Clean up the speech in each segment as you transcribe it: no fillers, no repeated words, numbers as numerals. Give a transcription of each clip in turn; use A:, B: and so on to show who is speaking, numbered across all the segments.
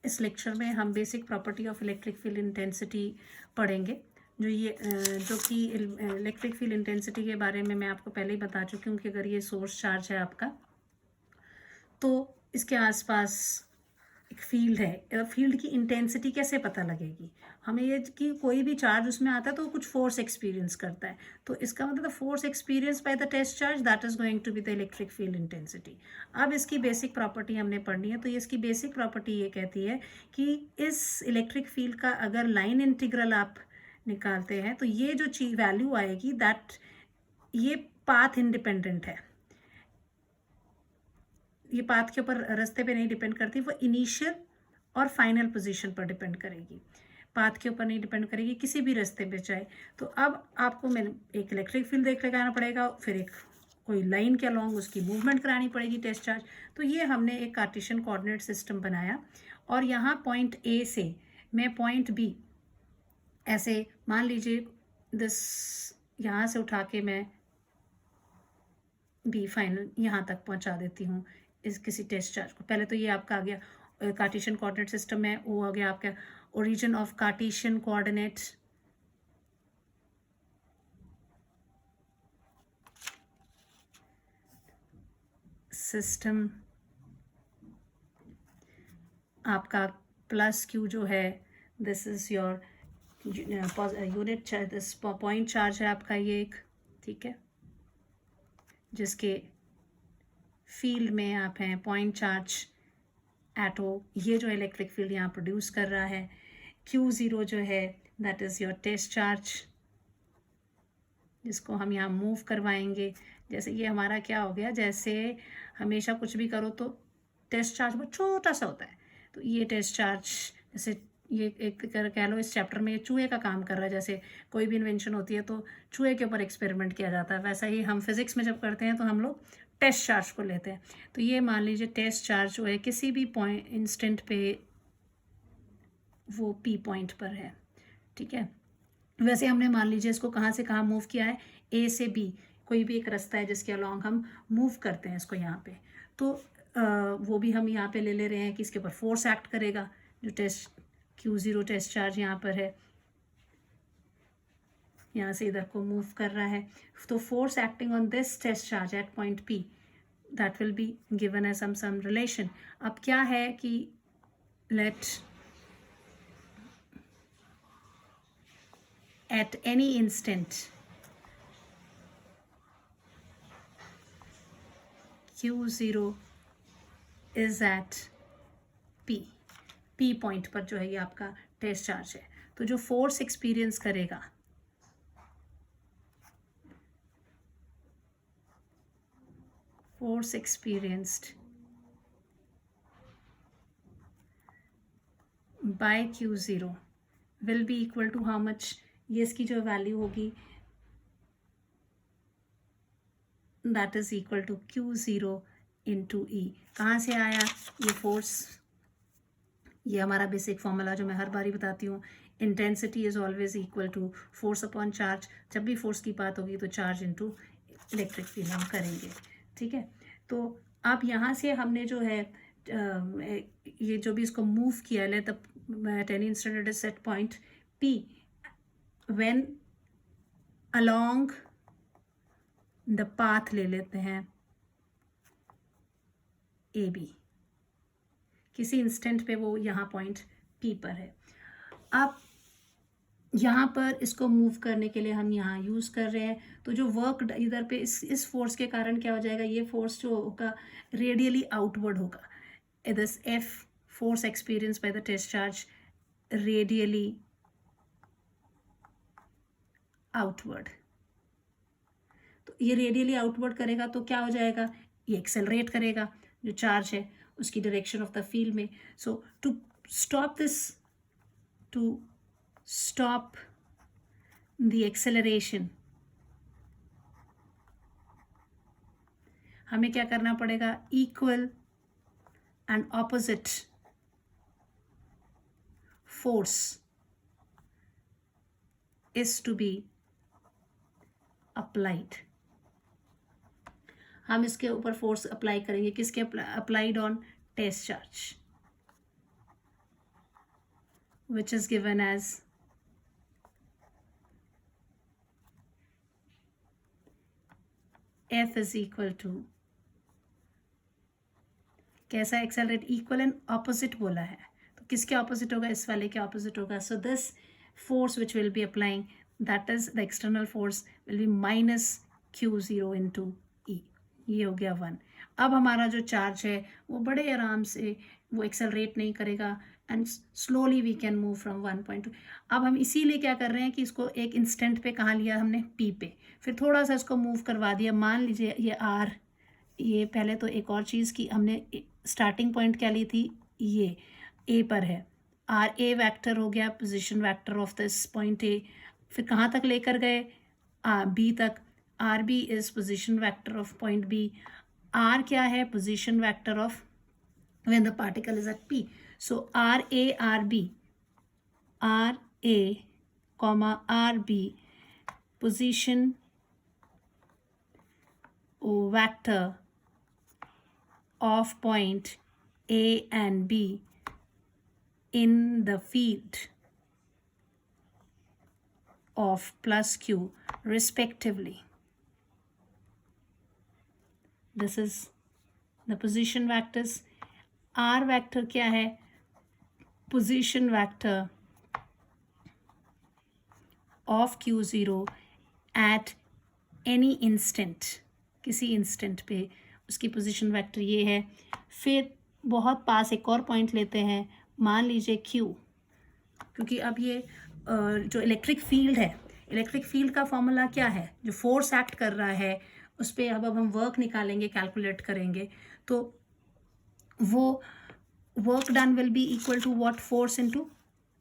A: इस लेक्चर में हम basic property of electric field intensity पढ़ेंगे। जो कि इलेक्ट्रिक फील्ड इंटेंसिटी के बारे में मैं आपको पहले ही बता चुकी हूँ कि अगर ये सोर्स चार्ज है आपका, तो इसके आसपास एक फील्ड है। फील्ड की इंटेंसिटी कैसे पता लगेगी हमें? ये कि कोई भी चार्ज उसमें आता है तो कुछ फोर्स एक्सपीरियंस करता है, तो इसका मतलब force experience by the test charge that is going to be the electric field intensity. अब इसकी बेसिक प्रॉपर्टी हमने पढ़नी है, तो ये इसकी बेसिक प्रॉपर्टी ये कहती है कि इस इलेक्ट्रिक फील्ड का अगर लाइन इंटीग्रल आप निकालते हैं तो ये जो चीज वैल्यू आएगी दैट ये पाथ इंडिपेंडेंट है। ये पाथ के ऊपर, रास्ते पे नहीं डिपेंड करती, वो इनिशियल और फाइनल पोजीशन पर डिपेंड करेगी, पाथ के ऊपर नहीं डिपेंड करेगी, किसी भी रास्ते पे जाए। तो अब आपको मैंने एक इलेक्ट्रिक फील्ड देख लगाना पड़ेगा, फिर एक कोई लाइन के अलॉन्ग उसकी मूवमेंट करानी पड़ेगी टेस्ट चार्ज। तो ये हमने एक कार्टेशियन कोऑर्डिनेट सिस्टम बनाया और यहाँ पॉइंट ए से मैं पॉइंट बी, ऐसे मान लीजिए दिस, यहाँ से उठा के मैं बी फाइनल यहाँ तक पहुँचा देती हूँ इस किसी टेस्ट चार्ज को। पहले तो ये आपका आ गया कार्टेशियन कोऑर्डिनेट सिस्टम में, वो आ गया आपका origin of Cartesian coordinate system. आपका प्लस क्यू जो है, this is your unit charge, this point charge है आपका ये एक, ठीक है, जिसके फील्ड में आप हैं पॉइंट चार्ज एटो, ये जो इलेक्ट्रिक फील्ड यहाँ प्रोड्यूस कर रहा है। Q0 जो है that is your test charge, जिसको हम यहाँ मूव करवाएंगे। जैसे ये हमारा क्या हो गया, जैसे हमेशा कुछ भी करो तो टेस्ट चार्ज बहुत छोटा सा होता है, तो ये टेस्ट चार्ज जैसे ये एक कह लो इस चैप्टर में ये चूहे का काम कर रहा है। जैसे कोई भी इन्वेंशन होती है तो चूहे के ऊपर एक्सपेरिमेंट किया जाता है, वैसा ही हम फिजिक्स में जब करते हैं तो हम लोग टेस्ट चार्ज को लेते हैं। तो ये मान लीजिए टेस्ट चार्ज जो है किसी भी पॉइंट इंस्टेंट पे वो P पॉइंट पर है, ठीक है। वैसे हमने मान लीजिए इसको कहाँ से कहाँ मूव किया है, A से B, कोई भी एक रास्ता है जिसके अलॉन्ग हम मूव करते हैं इसको यहाँ पे, तो वो भी हम यहाँ पे ले रहे हैं कि इसके ऊपर फोर्स एक्ट करेगा। जो टेस्ट Q0 टेस्ट चार्ज यहाँ पर है, यहाँ से इधर को मूव कर रहा है, तो force acting on this test charge at point P that will be given as some relation. अब क्या है कि let at any instant Q0 is at P point पर जो है ये आपका टेस्ट चार्ज है। तो जो फोर्स एक्सपीरियंस करेगा force experienced by Q0 will be equal to how much, ये इसकी जो वैल्यू होगी that is equal to Q0 into E। कहाँ से आया ये फोर्स? ये हमारा बेसिक फॉर्मूला जो मैं हर बारी बताती हूँ, intensity is always equal to force upon charge. जब भी फोर्स की बात होगी तो चार्ज इंटू इलेक्ट्रिक फील्ड हम करेंगे, ठीक है। तो अब यहाँ से हमने जो है ये जो भी इसको मूव किया है तब 10 instant at set point P when along the path ले लेते हैं AB, किसी इंस्टेंट पे वो यहाँ पॉइंट P पर है। अब यहाँ पर इसको मूव करने के लिए हम यहाँ यूज़ कर रहे हैं, तो जो वर्क इधर पे इस फोर्स के कारण क्या हो जाएगा, ये फोर्स जो होगा रेडियली आउटवर्ड होगा। This F force experience by the test charge radially outward, तो ये रेडियली आउटवर्ड करेगा तो क्या हो जाएगा, ये एक्सेलरेट करेगा जो चार्ज है उसकी डायरेक्शन ऑफ द फील्ड में। So to stop this, to stop the acceleration, हमें क्या करना पड़ेगा, equal and opposite force is to be applied. हम इसके ऊपर फोर्स अप्लाई करेंगे, किसके applied on test charge. which is given as F is equal to, कैसा एक्सेलरेट, इक्वल एंड ऑपोजिट बोला है, तो किसके ऑपोजिट होगा, इस वाले के ऑपोजिट होगा. So this force which will be applying, that is the external force will be minus Q0 into E. ये हो गया 1. अब हमारा जो चार्ज है वो बड़े आराम से वो एक्सेलरेट नहीं करेगा and slowly we can move from 1.2. अब हम इसीलिए क्या कर रहे हैं कि इसको एक इंस्टेंट पे कहाँ लिया हमने, P पे, फिर थोड़ा सा इसको मूव करवा दिया. मान लीजिए ये R, ये पहले तो एक और चीज़ की हमने स्टार्टिंग पॉइंट क्या ली थी, ये A पर है. आर ए वैक्टर हो गया position vector of this point A. फिर कहाँ तक लेकर गए, B तक. R B is position vector of point B. R क्या है, position vector of when the particle is at P. So RA comma RB position vector of point A and B in the field of plus Q respectively. This is the position vectors. R vector क्या है, position vector of Q0 at any instant, किसी instant पे उसकी position vector ये है. फिर बहुत पास एक और पॉइंट लेते हैं, मान लीजिए Q, क्योंकि अब ये जो इलेक्ट्रिक फील्ड है, इलेक्ट्रिक फील्ड का फॉर्मूला क्या है, जो फोर्स एक्ट कर रहा है उस पर अब हम वर्क निकालेंगे, कैलकुलेट करेंगे. तो वो work done will be equal to what, force into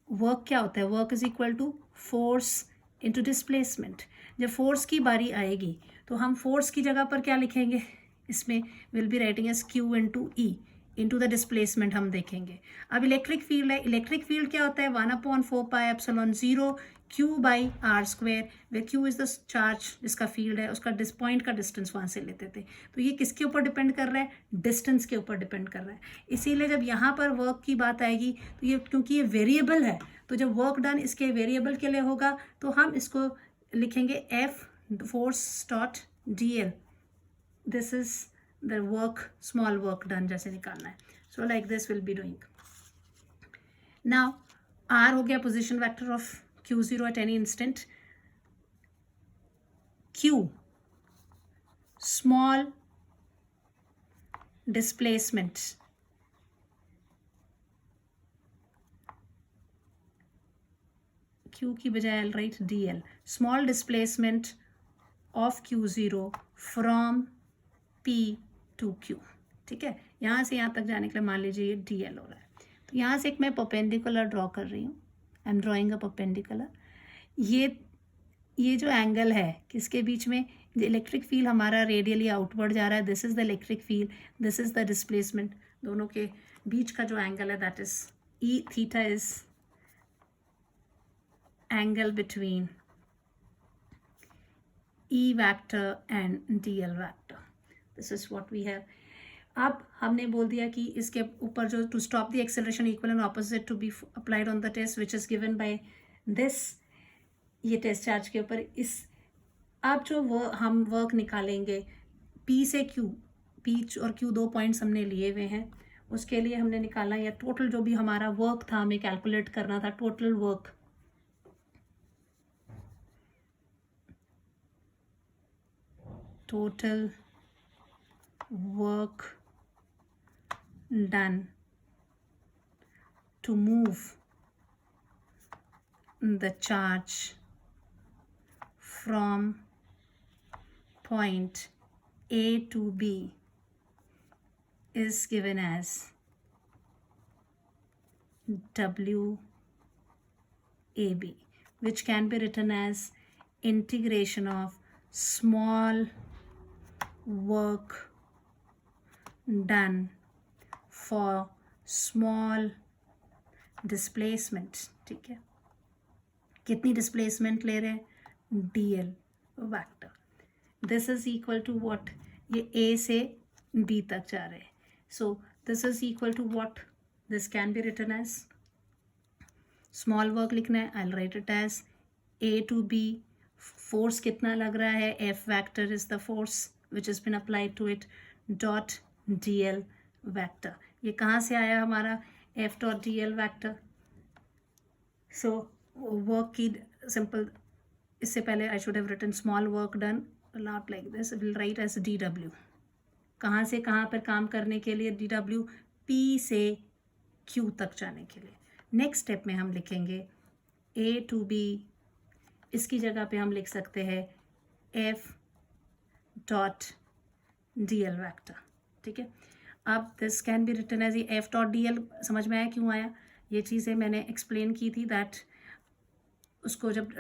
A: work. क्या होता है, work is equal to force into displacement. जब फोर्स की बारी आएगी तो हम फोर्स की जगह पर क्या लिखेंगे, इसमें will be writing as Q into E into the displacement हम देखेंगे. अब इलेक्ट्रिक फील्ड है, इलेक्ट्रिक फील्ड क्या होता है, 1/4πε0 Q by R square, where Q is the charge जिसका फील्ड है, उसका पॉइंट का डिस्टेंस वहाँ से लेते थे. तो ये किसके ऊपर डिपेंड कर रहा है, डिस्टेंस के ऊपर डिपेंड कर रहा है. इसीलिए जब यहाँ पर वर्क की बात आएगी तो ये, क्योंकि ये वेरिएबल है, तो जब वर्क डन इसके वेरिएबल के लिए होगा तो हम इसको लिखेंगे F force dot DL. This is the work, small work done जैसे निकालना है. So like this will be doing. Now R हो गया position vector of Q0 at any instant. Q small displacement Q की बजाय I'll write DL, small displacement of Q0 from P to Q. ठीक है, यहाँ से यहाँ तक जाने के लिए मान लीजिए ये DL हो रहा है. तो यहाँ से एक मैं परपेंडिकुलर ड्रॉ कर रही हूँ. I am drawing a perpendicular. ये जो एंगल है किसके बीच में, इलेक्ट्रिक फील्ड हमारा रेडियली आउटवर्ड जा रहा है, this is the electric field, this is the displacement. दोनों के बीच का जो एंगल है that is E. Theta is angle between E vector and DL vector. This is what we have. अब हमने बोल दिया कि इसके ऊपर जो to stop the acceleration equal and opposite to be applied on the test which is given by this, ये test charge के ऊपर. इस अब जो हम वर्क निकालेंगे P से Q, P और Q दो पॉइंट्स हमने लिए हुए हैं, उसके लिए हमने निकालना या टोटल जो भी हमारा वर्क था हमें कैलकुलेट करना था, total work. Total work done to move the charge from point A to B is given as WAB, which can be written as integration of small work done for small displacement. ठीक है, कितनी displacement ले रहे हैं, DL vector. This is equal to what, ये A से B तक जा रहे हैं. So this is equal to what, this can be written as small work लिखना है, I write it as A to B. Force कितना लग रहा है, F vector is the force which is been applied to it, dot D L vector. ये कहाँ से आया हमारा F dot D L vector. सो वर्क की सिंपल, इससे पहले I should have written small work done, not like this, will write as D W. कहाँ से कहाँ पर काम करने के लिए, डी डब्ल्यू पी से क्यू तक जाने के लिए. नेक्स्ट स्टेप में हम लिखेंगे ए टू बी, इसकी जगह पे हम लिख सकते हैं F dot D L vector. ठीक है, अब this can be written as F dot D L. समझ में आया क्यों आया, ये चीज़ें मैंने एक्सप्लेन की थी दैट उसको जब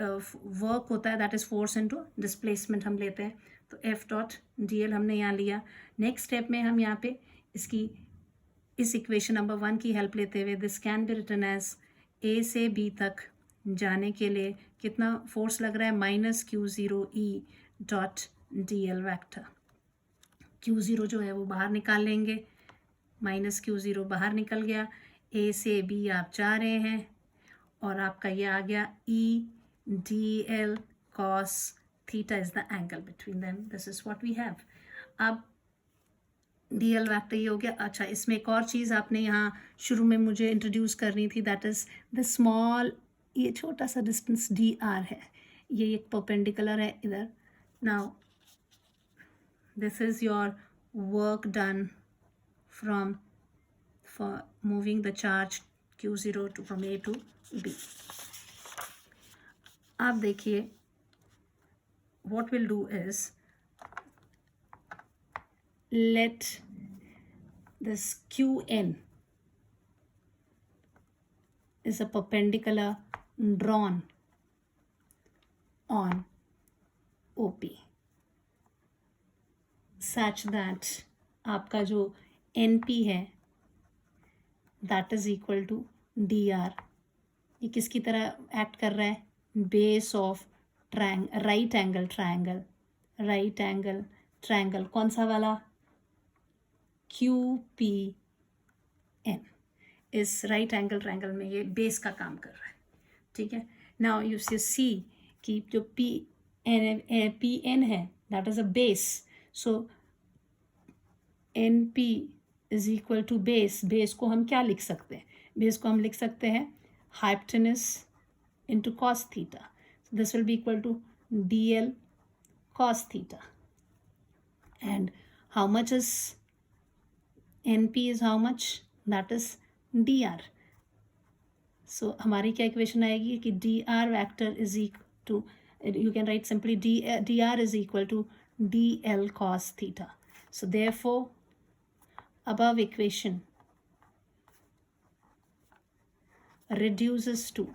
A: वर्क होता है that is force into displacement हम लेते हैं, तो एफ डॉट डी एल हमने यहाँ लिया. नेक्स्ट स्टेप में हम यहाँ पे इसकी इस इक्वेशन नंबर 1 की हेल्प लेते हुए this can be written as A से बी तक जाने के लिए कितना फोर्स लग रहा है, minus Q zero E dot D L vector. Q zero जो है वो बाहर निकाल लेंगे, माइनस क्यू ज़ीरो बाहर निकल गया, ए से बी आप जा रहे हैं और आपका ये आ गया E D L cos theta is the angle between them. This is what we have. अब डी एल वैक्टर ये हो गया. अच्छा, इसमें एक और चीज़ आपने यहाँ शुरू में मुझे इंट्रोड्यूस करनी थी, दैट इज़ द स्मॉल, ये छोटा सा डिस्टेंस डी आर है, ये एक परपेंडिकुलर है इधर. Now this is your work done from for moving the charge Q0 to from A to B. आप देखिए what we'll do is let this QN is a perpendicular drawn on OP such that आपका जो NP है that is equal to D R. ये किसकी तरह act कर रहा है, base of right angle triangle. Right angle triangle कौन सा वाला, क्यू पी एन. इस राइट एंगल ट्रायंगल में ये बेस का काम कर रहा है. ठीक है, नाउ यू सी कि जो पी एन है that is a base. So N P is equal to base. Base को हम क्या लिख सकते हैं, बेस को हम लिख सकते हैं hypotenuse into cos theta. This will be equal to D L cos theta. And how much is N P is how much, that is D R. So हमारी क्या इक्वेशन आएगी कि D R vector is equal to, you can write simply dr is equal to dl cos theta. So therefore above equation reduces to,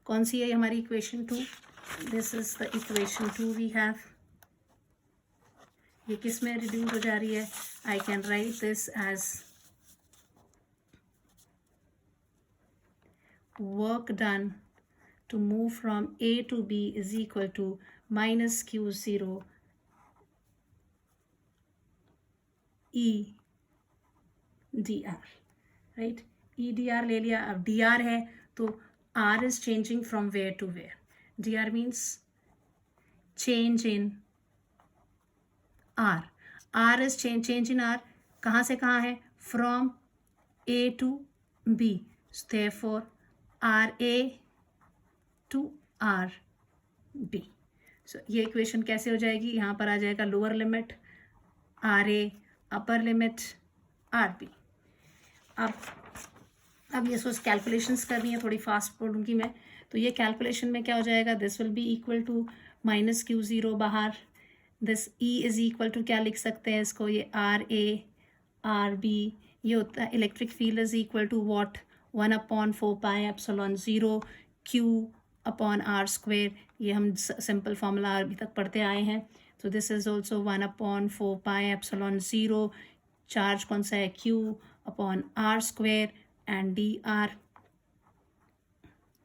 A: कौन सी है हमारी equation 2, this is the equation 2 we have. ये किस में reduce हो जा रही है, I can write this as work done to move from A to B is equal to minus Q0 E dr, right? E dr ले लिया. अब dr है तो r is changing from where to where, dr means change in r. r is change in r, कहाँ से कहाँ है, from A to B. So therefore RA to RB. So ये इक्वेशन कैसे हो जाएगी, यहाँ पर आ जाएगा lower limit RA, upper limit RB. अब ये सोच कैलकुलेशंस करनी है, थोड़ी फास्ट पढ़ूंगी मैं. तो ये कैलकुलेशन में क्या हो जाएगा, this will be equal to minus Q0 बाहर, this E is equal to क्या लिख सकते हैं इसको, ये RA RB. ये होता है electric field is equal to what, 1/4 pi epsilon 0 Q upon R square. ये हम सिंपल फार्मूला अभी तक पढ़ते आए हैं. तो this is also 1/4 pi epsilon 0, charge कौन सा है, Q upon R square and D R.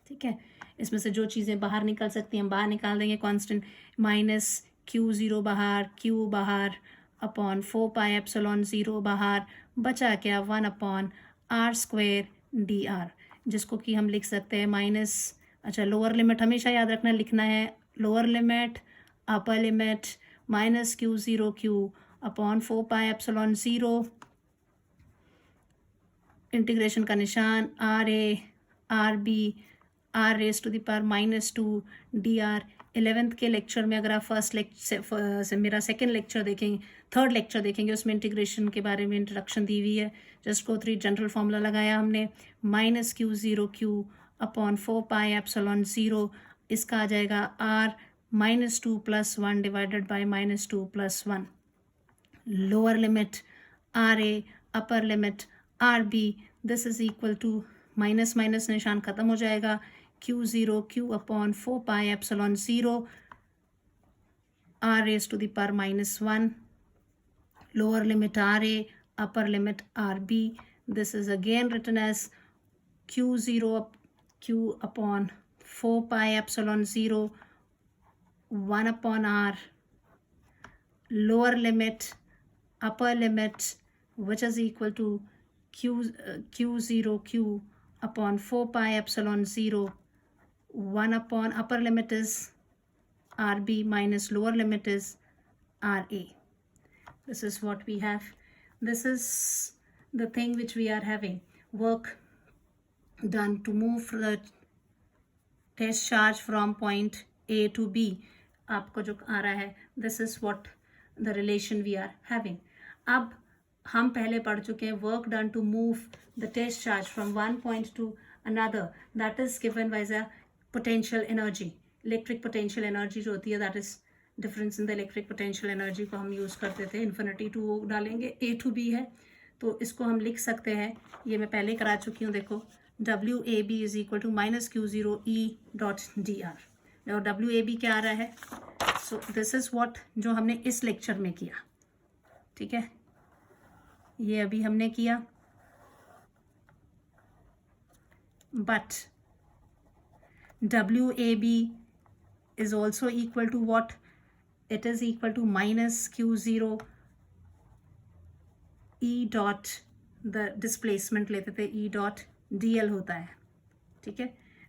A: ठीक है, इसमें से जो चीज़ें बाहर निकल सकती हैं हम बाहर निकाल देंगे. कांस्टेंट माइनस Q0 बाहर, Q बाहर, अपॉन 4 पाई एप्सिलॉन 0 बाहर, बचा क्या 1/r स्क्वेयर डी आर. जिसको कि हम लिख सकते हैं माइनस, अच्छा लोअर लिमिट हमेशा याद रखना, लिखना है lower limit upper limit minus Q zero Q upon 4πε0 integration का निशान R A R B R raise to the power -2 D R. 11th के लेक्चर में अगर आप फर्स्ट लेक्चर मेरा सेकेंड लेक्चर देखेंगे, थर्ड लेक्चर देखेंगे, उसमें इंटीग्रेशन के बारे में इंट्रोडक्शन दी हुई है। Just go through general formula लगाया हमने minus Q zero Q upon 4πε0, इसका आ जाएगा R -2 + 1 divided by -2 + 1। Lower limit R A upper limit R B, this is equal to minus minus निशान खत्म हो जाएगा, Q zero Q upon 4πε0 R raise to the power -1, lower limit R A upper limit RB, this is again written as Q upon 4πε0 1 upon R, lower limit upper limit which is equal to Q0 Q upon 4πε0 1 upon upper limit is RB minus lower limit is RA. This is what we have. This is the thing which we are having work done to move the test charge from point A to B. आपको जो आ रहा है, this is what the relation we are having. अब हम पहले पढ़ चुके हैं work done to move the test charge from one point to another, that is given by the potential energy, electric potential energy जो होती है, that is difference in the electric potential energy को हम यूज़ करते थे। Infinity to डालेंगे, ए to B है, तो इसको हम लिख सकते हैं, ये मैं पहले करा चुकी हूँ, देखो W A B is equal to -Q0E.dr, और डब्ल्यू ए बी क्या आ रहा है, सो दिस इज़ व्हाट जो हमने इस लेक्चर में किया, ठीक है, ये अभी हमने किया, but W A B is also equal to what, it is equal to -Q0 E dot the displacement लेते थे, E dot dl होता है, ठीक है।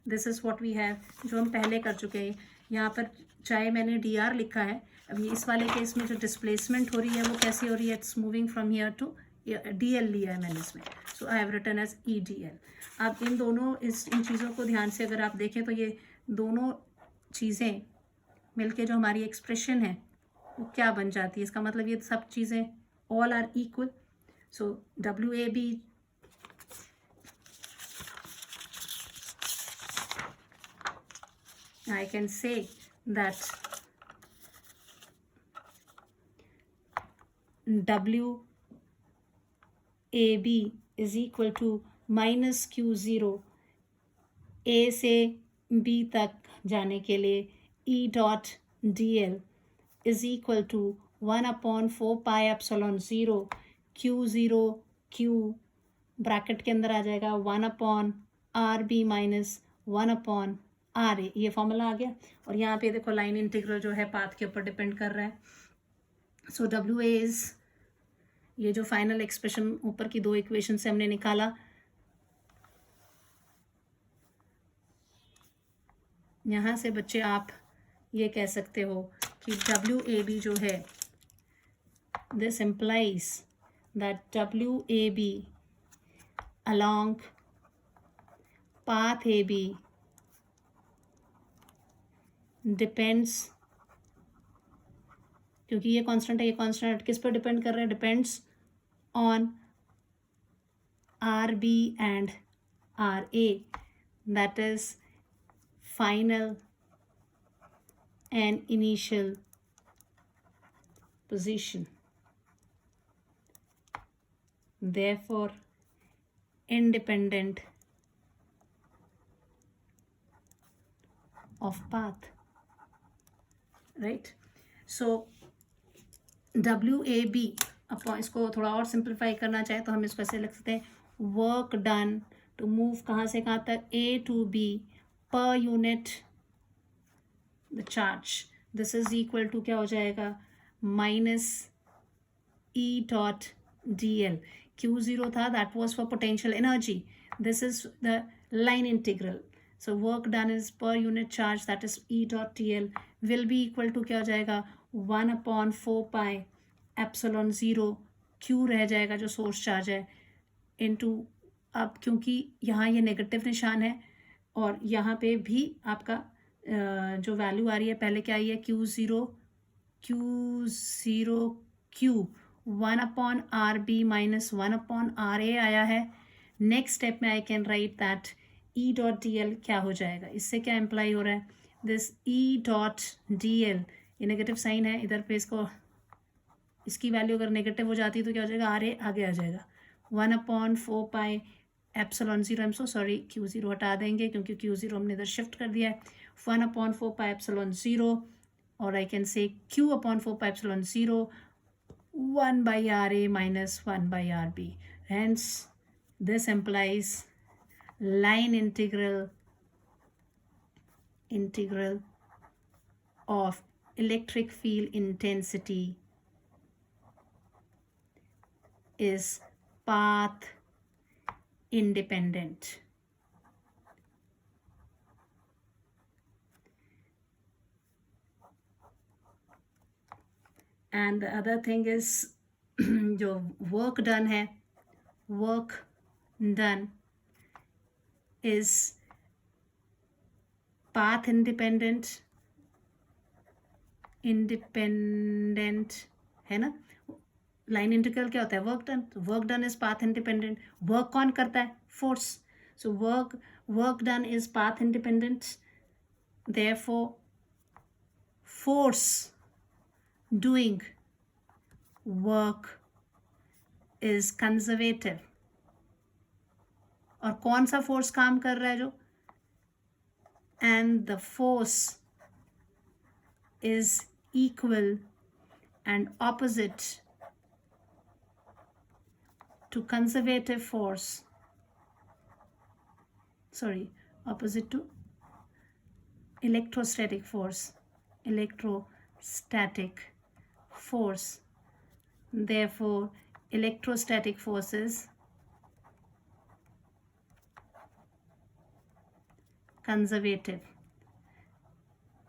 A: This is what we have, जो हम पहले कर चुके हैं। यहाँ पर चाहे मैंने dr लिखा है, अब इस वाले केस में जो डिस्प्लेसमेंट हो रही है वो कैसी हो रही है, it's moving from here to dl लिया है मैंने इसमें, so I have written as E dl। अब इन दोनों इन चीज़ों को ध्यान से अगर आप देखें तो ये दोनों चीज़ें मिलके जो हमारी एक्सप्रेशन है वो क्या बन जाती है, इसका मतलब ये सब चीज़ें all are equal, so W A B I can say that WAB is equal to -Q0 A से B तक जाने के लिए E dot dl is equal to 1 upon 4πε0 Q0 Q bracket के अंदर आ जाएगा 1 upon RB minus 1 upon RA, ये formula आ गया। और यहाँ पे देखो लाइन इंटीग्रल जो है पाथ के ऊपर डिपेंड कर रहा है, सो WA इज, ये जो फाइनल एक्सप्रेशन ऊपर की दो इक्वेशन से हमने निकाला, यहाँ से बच्चे आप ये कह सकते हो कि WAB जो है, this implies that WAB along path AB depends, क्योंकि ये कांस्टेंट है, ये कांस्टेंट किस पर डिपेंड कर रहा है, depends on RB and RA, that is final and initial position. Therefore, independent of path, right? So WAB upon, इसको थोड़ा और सिंप्लीफाई करना चाहे तो हम इसको ऐसे लिख सकते हैं, वर्क डन टू मूव कहाँ से कहाँ तक, A to B per unit the charge, this is equal to क्या हो जाएगा, -E dot dl। Q0 था, that was for potential energy, This is the line integral. So work done is per unit charge, that is E dot TL will be equal to क्या हो जाएगा 1/4 pi epsilon 0 Q रह जाएगा जो source charge है into, अब क्योंकि यहाँ ये नेगेटिव निशान है और यहाँ पे भी आपका जो वैल्यू आ रही है पहले क्या आई है Q0 Q 1/RB minus 1/RA आया है. नेक्स्ट स्टेप में I can write that E dot DL क्या हो जाएगा, इससे क्या इम्प्लाई हो रहा है, दिस E डॉट DL ये नेगेटिव साइन है इधर पे, इसको इसकी वैल्यू अगर नेगेटिव हो जाती है तो क्या हो जाएगा RA आगे आ जाएगा 1/4 pi epsilon 0. I am so sorry Q0 हटा देंगे क्योंकि Q0 हमने इधर शिफ्ट कर दिया है 1/4 पाई एप्सिलॉन 0 और I can say Q/4 pi epsilon 0 1/RA minus 1/RB. Hence, this implies line integral of electric field intensity is path independent. And the other thing is जो work done है, work done is path independent है ना. Line integral क्या होता है, work done is path independent. Work कौन करता है, force. So work done is path independent, therefore force doing work is conservative. और कौन सा फोर्स काम कर रहा है जो, and the force is equal and opposite to conservative force, sorry, opposite to electrostatic force, therefore electrostatic force is conservative.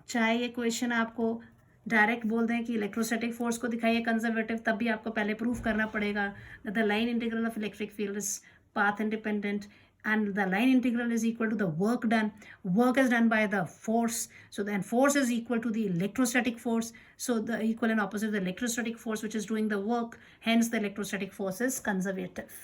A: चाहे ये क्वेश्चन आपको डायरेक्ट बोल दें कि इलेक्ट्रोस्टैटिक फोर्स को दिखाइए कंजर्वेटिव, तब भी आपको पहले प्रूफ करना पड़ेगा that the line integral of electric field is path independent and the line integral is equal to the work done. Work is done by the force, so then force is equal to the electrostatic force, so the equal and opposite of the electrostatic force which is doing the work, hence the electrostatic force is conservative.